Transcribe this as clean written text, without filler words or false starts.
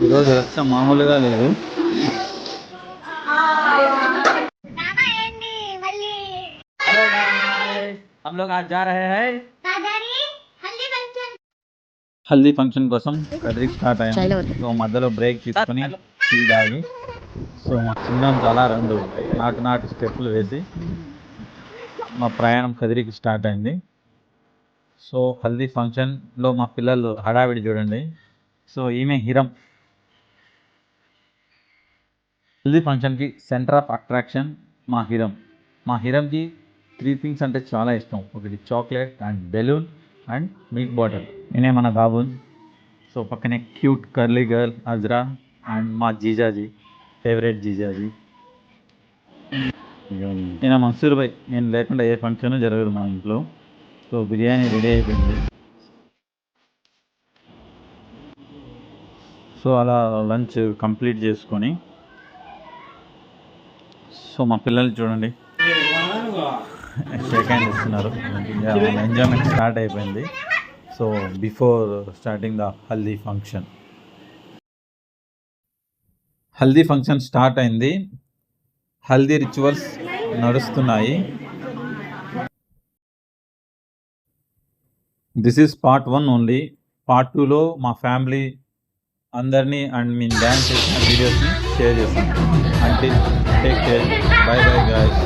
ఈరోజు రచ్చ మామూలుగా లేదు. हम लोग आज जा रहे हैं హల్దీ ఫంక్షన్ కోసం కదిరికి స్టార్ట్ అయ్యాం. సో మధ్యలో బ్రేక్ తీసుకొని టీ తాగి సో మా చిన్న చాలా రెండు నాటు స్టెప్పులు వేసి మా ప్రయాణం కదిరికి స్టార్ట్ అయింది. సో హల్దీ ఫంక్షన్లో మా పిల్లలు హడావిడి చూడండి. సో ఈమె హిరం. హల్దీ ఫంక్షన్కి సెంటర్ ఆఫ్ అట్రాక్షన్ మా హిరంకి 3 థింగ్స్ అంటే చాలా ఇష్టం. ఒకటి chocolate and balloon and milk bottle. నేనే మన బాబున్. సో పక్కనే క్యూట్ కర్లీ గర్ల్ అజ్రా అండ్ మా జీజాజీ, ఫేవరెట్ జీజాజీ. నేను మన్సూర్ భాయ్. నేను లేకుండా ఏ ఫంక్షన్ జరగదు మా ఇంట్లో. సో బిర్యానీ రెడీ అయిపోయింది. సో అలా లంచ్ కంప్లీట్ చేసుకొని సో మా పిల్లలు చూడండి షేక్ హ్యాండ్ ఇస్తున్నారు. ఎంజాయ్మెంట్ స్టార్ట్ అయిపోయింది. So before starting the haldi function start అయింది. హల్దీ రిచువల్స్ నడుస్తున్నాయి. This is part 1 only. Part 2లో మా ఫ్యామిలీ అందరినీ అండ్ మేము డ్యాన్స్ చేసిన వీడియోస్ని షేర్ చేస్తాను. అంటే take care. By by guys.